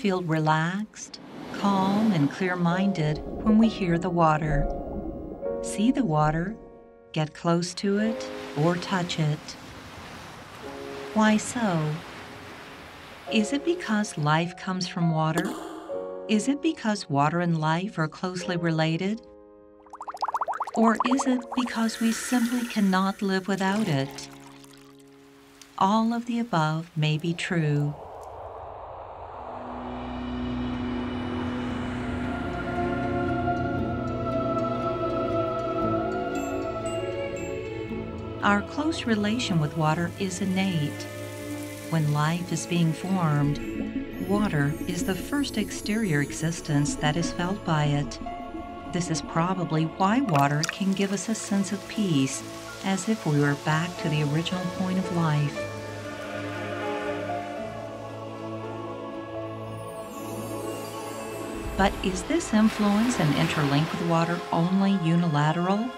feel relaxed, calm, and clear-minded when we hear the water. See the water, get close to it, or touch it. Why so? Is it because life comes from water? Is it because water and life are closely related? Or is it because we simply cannot live without it? All of the above may be true. Our close relation with water is innate. When life is being formed, water is the first exterior existence that is felt by it. This is probably why water can give us a sense of peace, as if we were back to the original point of life. But is this influence and interlink with water only unilateral?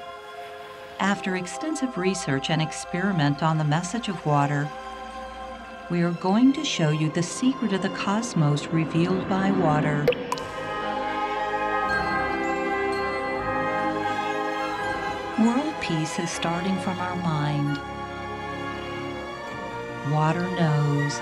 After extensive research and experiment on the message of water, we are going to show you the secret of the cosmos revealed by water. World peace is starting from our mind. Water knows.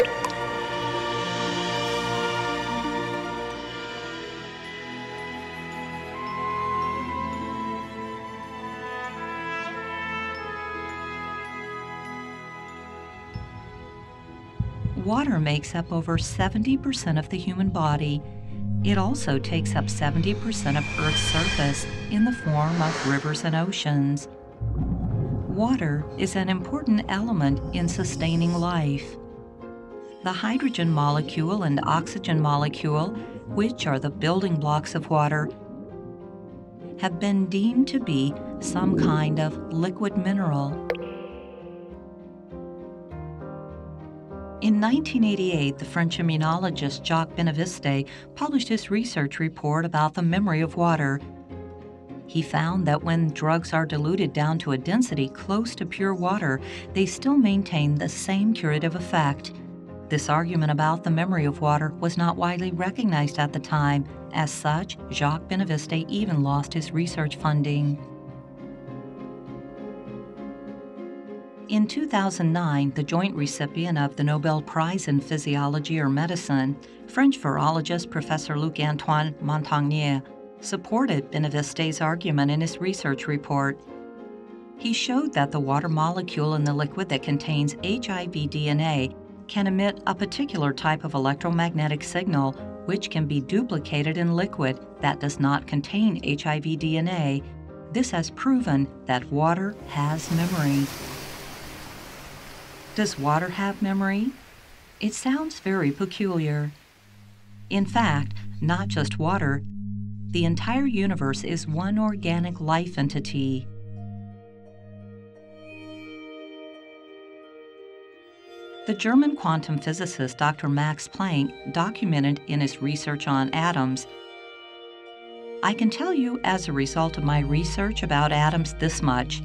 Water makes up over 70% of the human body. It also takes up 70% of Earth's surface in the form of rivers and oceans. Water is an important element in sustaining life. The hydrogen molecule and oxygen molecule, which are the building blocks of water, have been deemed to be some kind of liquid mineral. In 1988, the French immunologist Jacques Benveniste published his research report about the memory of water. He found that when drugs are diluted down to a density close to pure water, they still maintain the same curative effect. This argument about the memory of water was not widely recognized at the time. As such, Jacques Benveniste even lost his research funding. In 2009, the joint recipient of the Nobel Prize in Physiology or Medicine, French virologist Professor Luc-Antoine Montagnier, supported Benveneste's argument in his research report. He showed that the water molecule in the liquid that contains HIV DNA can emit a particular type of electromagnetic signal, which can be duplicated in liquid that does not contain HIV DNA. This has proven that water has memory. Does water have memory? It sounds very peculiar. In fact, not just water, the entire universe is one organic life entity. The German quantum physicist Dr. Max Planck documented in his research on atoms, "I can tell you as a result of my research about atoms this much.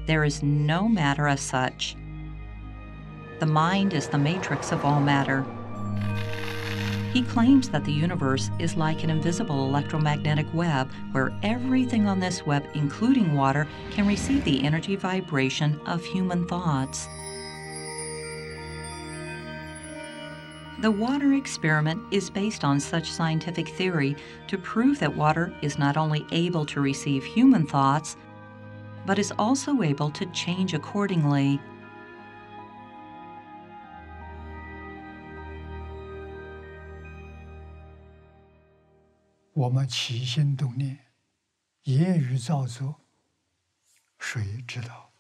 There is no matter as such. The mind is the matrix of all matter." He claims that the universe is like an invisible electromagnetic web where everything on this web, including water, can receive the energy vibration of human thoughts. The water experiment is based on such scientific theory to prove that water is not only able to receive human thoughts, but is also able to change accordingly.我们起心动念、言语造作，谁知道？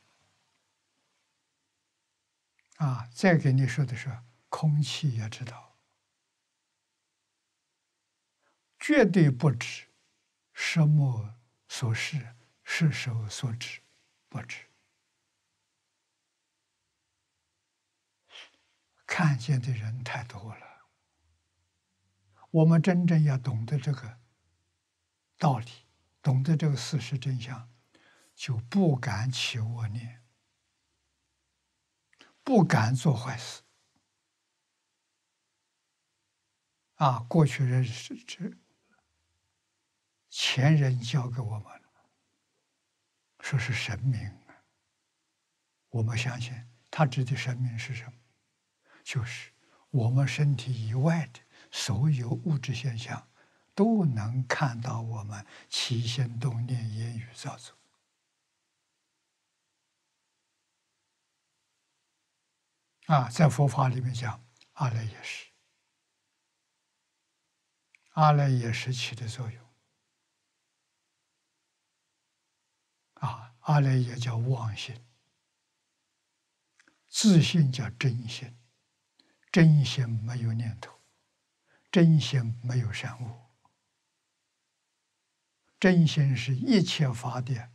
再给你说的是，空气也知道，绝对不知什么所示，是手所指，不知。看见的人太多了，我们真正要懂得这个道理，懂得这个事实真相，就不敢起恶念，不敢做坏事。过去人前人教给我们了，说是神明。我们相信他指的神明是什么？就是我们身体以外的所有物质现象，都能看到我们起心动念、言语造作。在佛法里面讲，阿赖耶识，阿赖耶识起的作用。阿赖耶叫妄心，自信叫真心，真心没有念头，真心没有善恶，真心是一切法的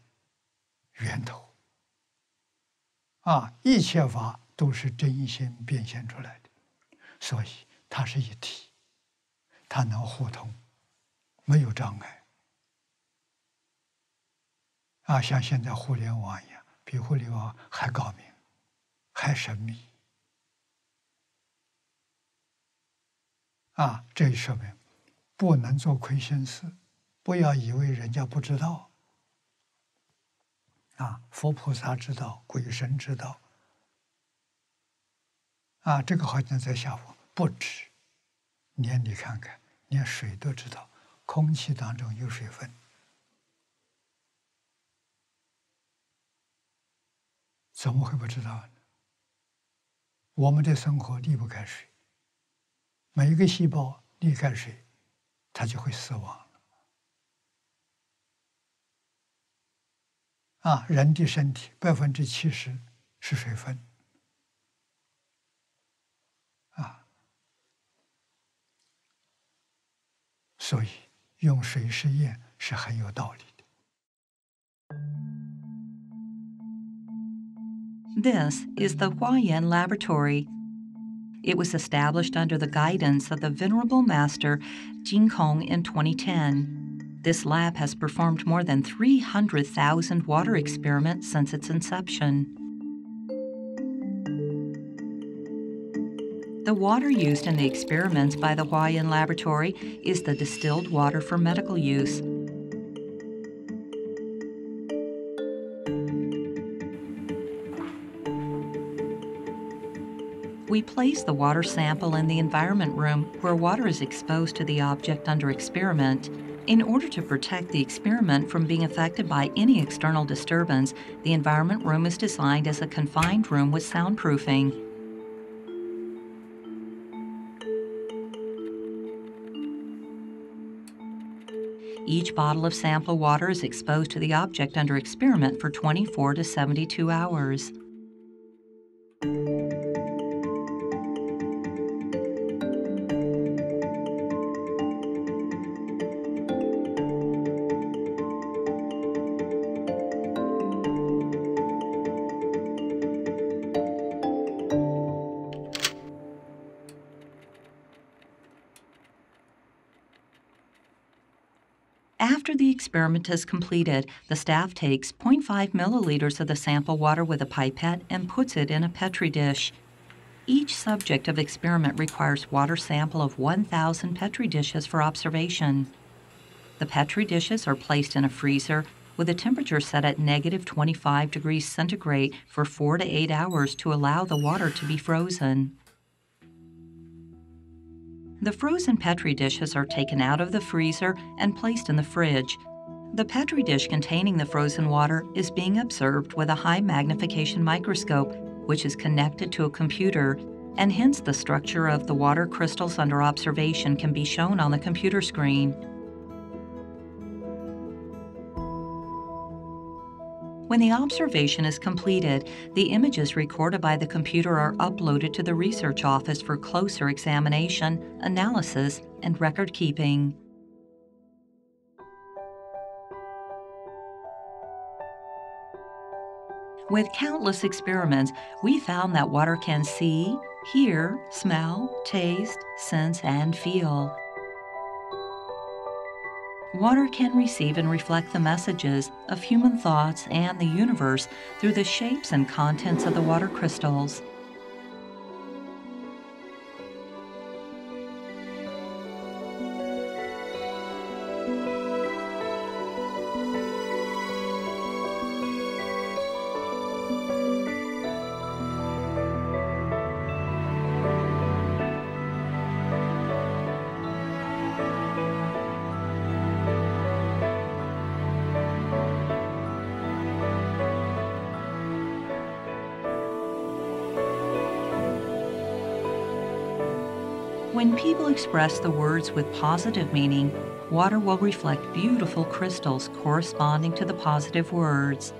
源头。一切法都是真心变现出来的，所以它是一体，它能互通，没有障碍。像现在互联网一样，比互联网还高明，还神秘。这说明不能做亏心事，不要以为人家不知道。佛菩萨知道，鬼神知道。这个好像在下佛不止，连你看看，连水都知道，空气当中有水分。怎么会不知道呢？我们的生活离不开水，每一个细胞离开水，它就会死亡了。人的身体70%是水分。所以用水试验是很有道理的。This is the Huayan Laboratory. It was established under the guidance of the Venerable Master Jing Kong in 2010. This lab has performed more than 300,000 water experiments since its inception. The water used in the experiments by the Huayan Laboratory is the distilled water for medical use. We place the water sample in the environment room where water is exposed to the object under experiment. In order to protect the experiment from being affected by any external disturbance, the environment room is designed as a confined room with soundproofing. Each bottle of sample water is exposed to the object under experiment for 24 to 72 hours. After the experiment is completed, the staff takes 0.5 milliliters of the sample water with a pipette and puts it in a Petri dish. Each subject of experiment requires water sample of 1,000 Petri dishes for observation. The Petri dishes are placed in a freezer with a temperature set at -25 degrees centigrade for 4 to 8 hours to allow the water to be frozen. The frozen Petri dishes are taken out of the freezer and placed in the fridge. The Petri dish containing the frozen water is being observed with a high magnification microscope, which is connected to a computer, and hence the structure of the water crystals under observation can be shown on the computer screen. When the observation is completed, the images recorded by the computer are uploaded to the research office for closer examination, analysis, and record keeping. With countless experiments, we found that water can see, hear, smell, taste, sense, and feel. Water can receive and reflect the messages of human thoughts and the universe through the shapes and contents of the water crystals. When people express the words with positive meaning, water will reflect beautiful crystals corresponding to the positive words.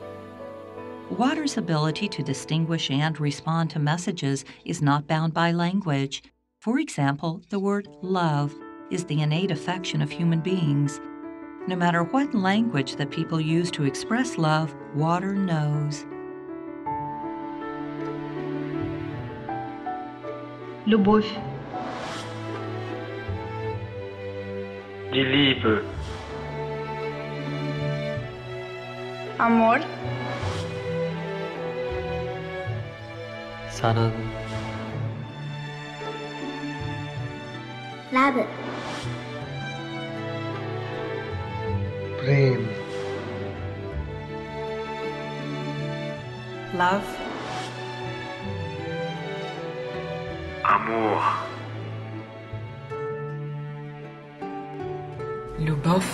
Water's ability to distinguish and respond to messages is not bound by language. For example, the word love is the innate affection of human beings. No matter what language that people use to express love, water knows. Любовь. Die Liebe. Amor. 사랑. Love. Prem. Love. Amour. Любовь.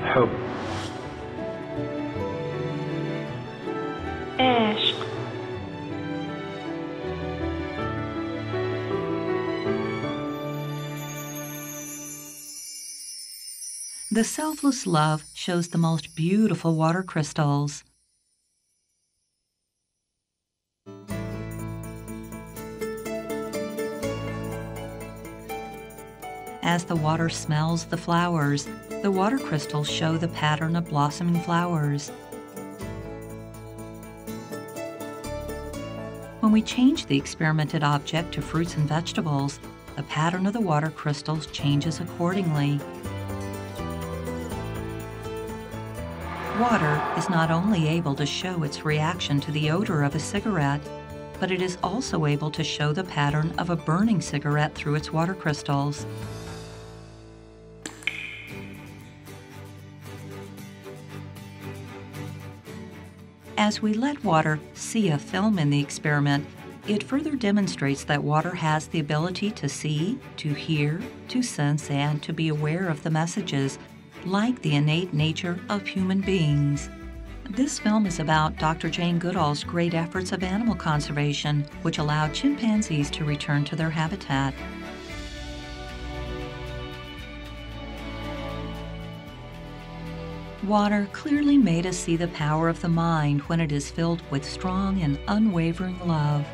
حب. عشق. The selfless love shows the most beautiful water crystals. As the water smells the flowers, the water crystals show the pattern of blossoming flowers. When we change the experimented object to fruits and vegetables, the pattern of the water crystals changes accordingly. Water is not only able to show its reaction to the odor of a cigarette, but it is also able to show the pattern of a burning cigarette through its water crystals. As we let water see a film in the experiment, it further demonstrates that water has the ability to see, to hear, to sense, and to be aware of the messages, like the innate nature of human beings. This film is about Dr. Jane Goodall's great efforts of animal conservation, which allowed chimpanzees to return to their habitat. Water clearly made us see the power of the mind when it is filled with strong and unwavering love.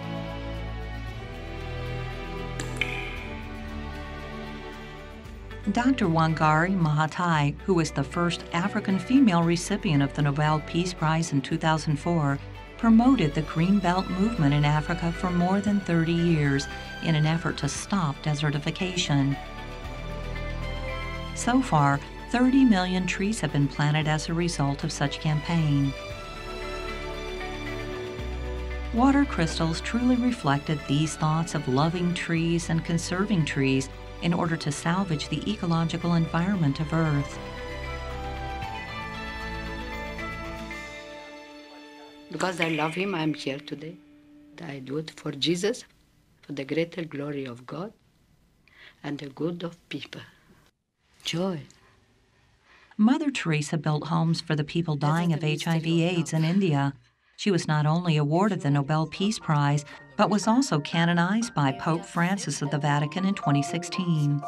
Dr. Wangari Maathai, who was the first African female recipient of the Nobel Peace Prize in 2004, promoted the Green Belt movement in Africa for more than 30 years in an effort to stop desertification. So far, 30 million trees have been planted as a result of such campaign. Water crystals truly reflected these thoughts of loving trees and conserving trees in order to salvage the ecological environment of Earth. Because I love him, I'm here today. I do it for Jesus, for the greater glory of God and the good of people. Joy. Mother Teresa built homes for the people dying of HIV/AIDS in India. She was not only awarded the Nobel Peace Prize, but was also canonized by Pope Francis of the Vatican in 2016.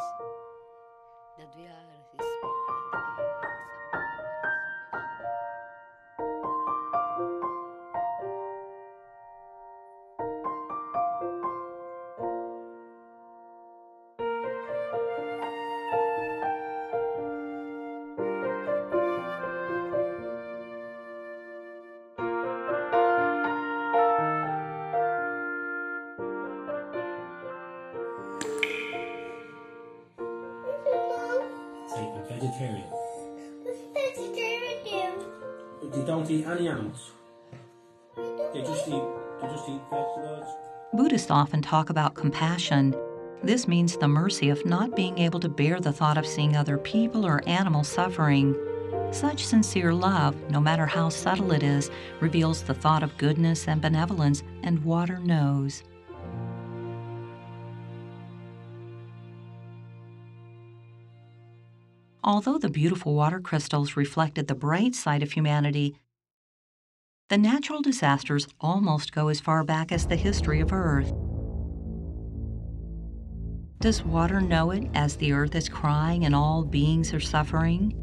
Vegetarian. They don't eat any animals. They just eat vegetables. Buddhists often talk about compassion. This means the mercy of not being able to bear the thought of seeing other people or animals suffering. Such sincere love, no matter how subtle it is, reveals the thought of goodness and benevolence, and water knows. Although the beautiful water crystals reflected the bright side of humanity, The natural disasters almost go as far back as the history of Earth. Does water know it as the earth is crying and all beings are suffering?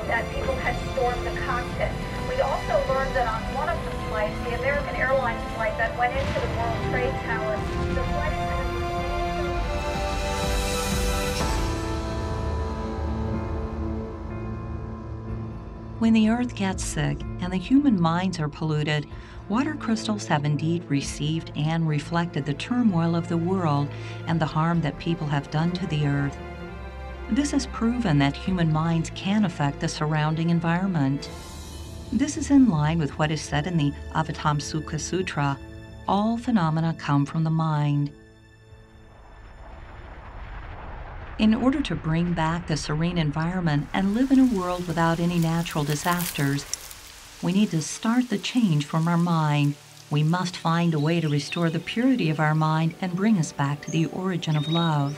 That people had stormed the cockpit. We also learned that on one of the flights, the American Airlines flight that went into the World Trade Tower, the flight attendants When the earth gets sick and the human minds are polluted, water crystals have indeed received and reflected the turmoil of the world and the harm that people have done to the earth. This has proven that human minds can affect the surrounding environment. This is in line with what is said in the Avatamsukha Sutra: all phenomena come from the mind. In order to bring back the serene environment and live in a world without any natural disasters, we need to start the change from our mind. We must find a way to restore the purity of our mind and bring us back to the origin of love.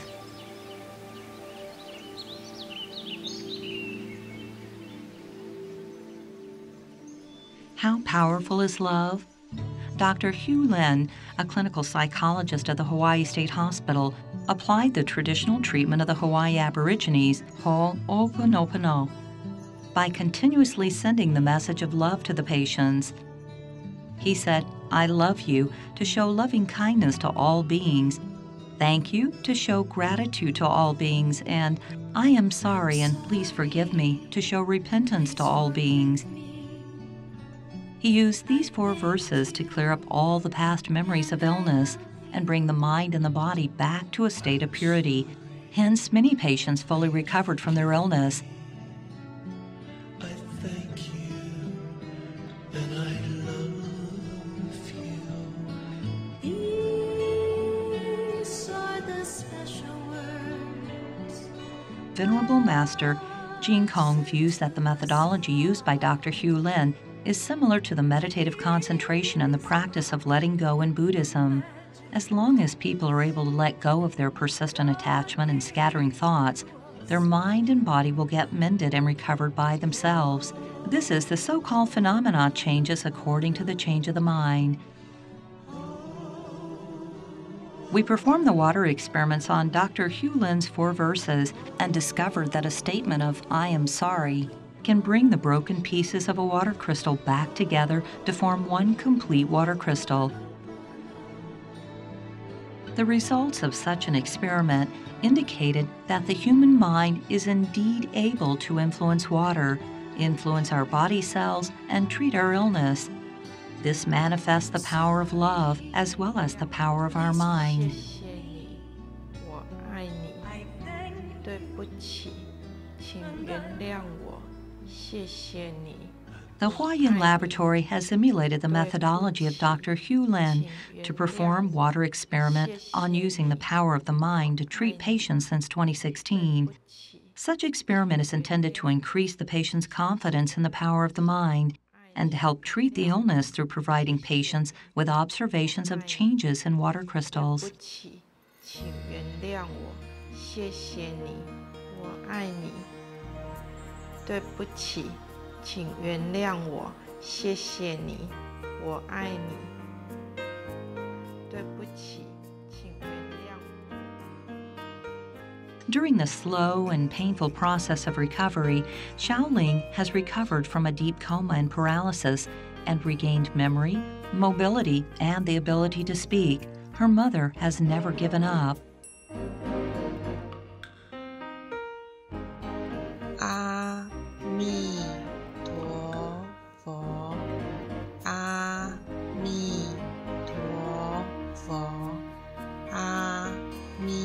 How powerful is love? Dr. Hugh Lin, a clinical psychologist at the Hawaii State Hospital, applied the traditional treatment of the Hawaii Aborigines, Ho'oponopono, by continuously sending the message of love to the patients. He said, "I love you," to show loving kindness to all beings, "Thank you," to show gratitude to all beings, and "I am sorry and please forgive me," to show repentance to all beings. He used these 4 verses to clear up all the past memories of illness and bring the mind and the body back to a state of purity. Hence, many patients fully recovered from their illness. I thank you and I love you. These are the special words. Venerable Master Jing Kong views that the methodology used by Dr. Hugh Lin is similar to the meditative concentration and the practice of letting go in Buddhism. As long as people are able to let go of their persistent attachment and scattering thoughts, their mind and body will get mended and recovered by themselves. This is the so-called phenomena changes according to the change of the mind. We performed the water experiments on Dr. Hugh Lin's 4 verses and discovered that a statement of "I am sorry" can bring the broken pieces of a water crystal back together to form one complete water crystal. The results of such an experiment indicated that the human mind is indeed able to influence water, influence our body cells, and treat our illness. This manifests the power of love as well as the power of our mind. 谢谢你，我爱你，对不起，请原谅我，谢谢你。 The Huayan Laboratory has emulated the methodology of Dr. Hugh Lin to perform water experiment on using the power of the mind to treat patients since 2016. Such experiment is intended to increase the patient's confidence in the power of the mind and to help treat the illness through providing patients with observations of changes in water crystals. 请原谅我，谢谢你，我爱你。对不起，请原谅我，谢谢你，我爱你。对不起，请原谅我。 During the slow and painful process of recovery, Xiaoling has recovered from a deep coma and paralysis and regained memory, mobility, and the ability to speak. Her mother has never given up. 阿弥陀佛，阿弥陀佛，阿弥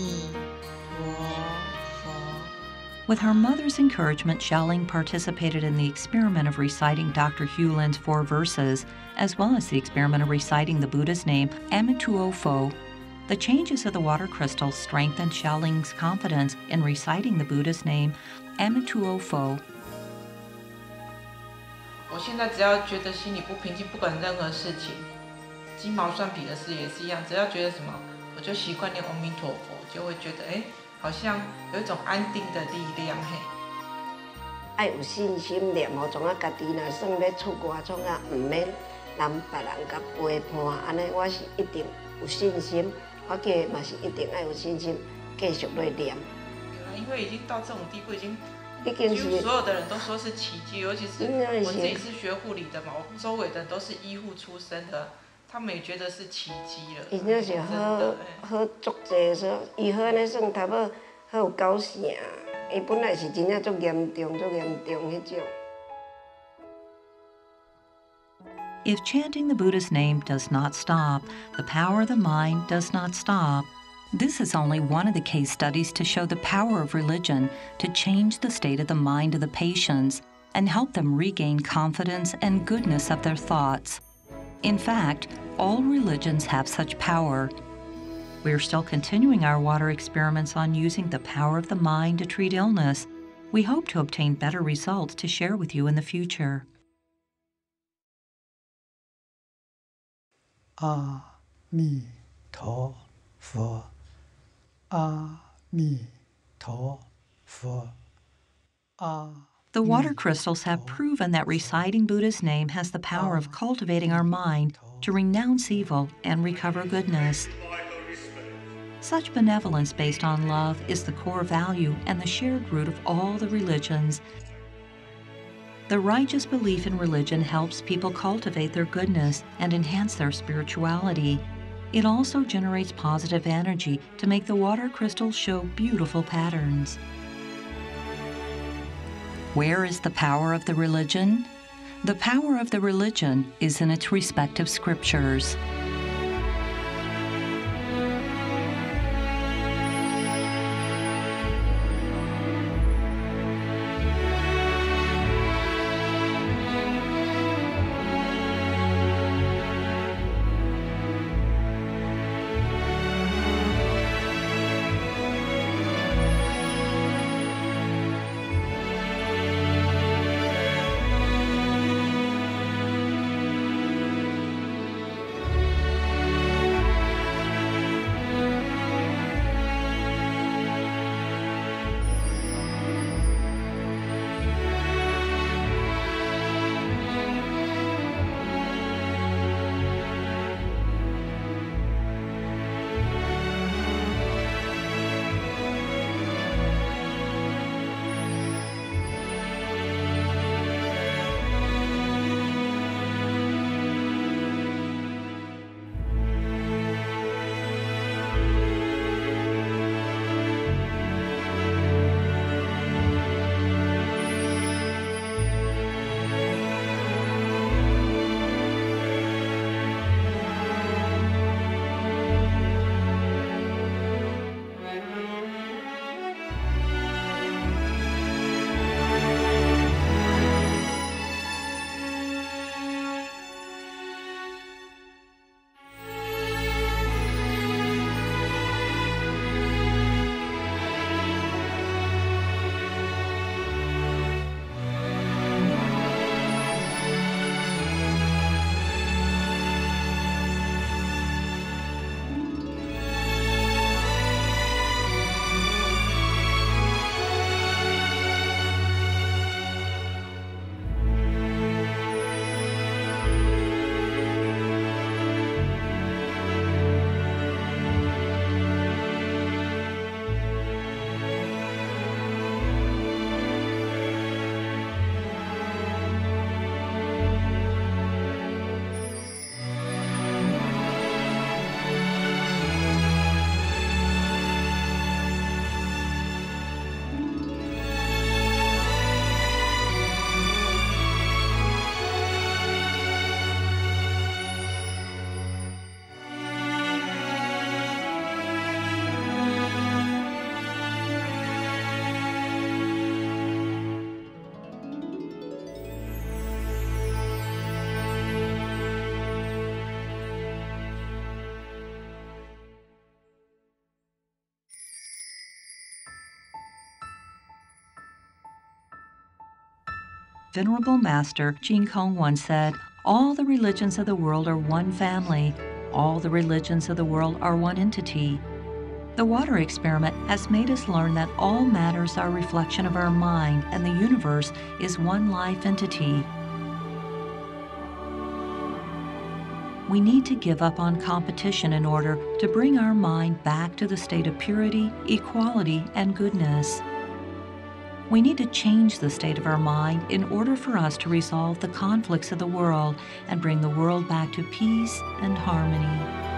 With her mother's encouragement, Xiaoling participated in the experiment of reciting Dr. Hu Lin's 4 verses, as well as the experiment of reciting the Buddha's name, Amituo Fo. The changes of the water crystals strengthened Xiaoling's confidence in reciting the Buddha's name, Amituo Fo. 我现在只要觉得心里不平静，不管任何事情，鸡毛蒜皮的事也是一样，只要觉得什么，我就习惯念阿弥陀佛，就会觉得好像有一种安定的力量嘿。爱有信心念吼，从家己若算要出外创啊，唔免让别人甲陪伴，安尼我是一定有信心，我家嘛是一定要有信心，继续来念。因为已经到这种地步，已经几乎所有的人都说是奇迹，尤其是我自己是学护理的嘛，我周围的都是医护出身的。 他们也觉得是奇迹了。伊那是好足济，说伊好安尼算头尾好有够成。伊本来是真正足严重迄种。If chanting the Buddha's name does not stop, the power of the mind does not stop. This is only one of the case studies to show the power of religion to change the state of the mind of the patients and help them regain confidence and goodness of their thoughts. In fact, all religions have such power. We are still continuing our water experiments on using the power of the mind to treat illness. We hope to obtain better results to share with you in the future. 阿弥陀佛，阿弥陀佛，阿。 The water crystals have proven that reciting Buddha's name has the power of cultivating our mind to renounce evil and recover goodness. Such benevolence based on love is the core value and the shared root of all the religions. The righteous belief in religion helps people cultivate their goodness and enhance their spirituality. It also generates positive energy to make the water crystals show beautiful patterns. Where is the power of the religion? The power of the religion is in its respective scriptures. Venerable Master Jing Kong once said, "All the religions of the world are one family. All the religions of the world are one entity." The water experiment has made us learn that all matters are a reflection of our mind and the universe is one life entity. We need to give up on competition in order to bring our mind back to the state of purity, equality, and goodness. We need to change the state of our mind in order for us to resolve the conflicts of the world and bring the world back to peace and harmony.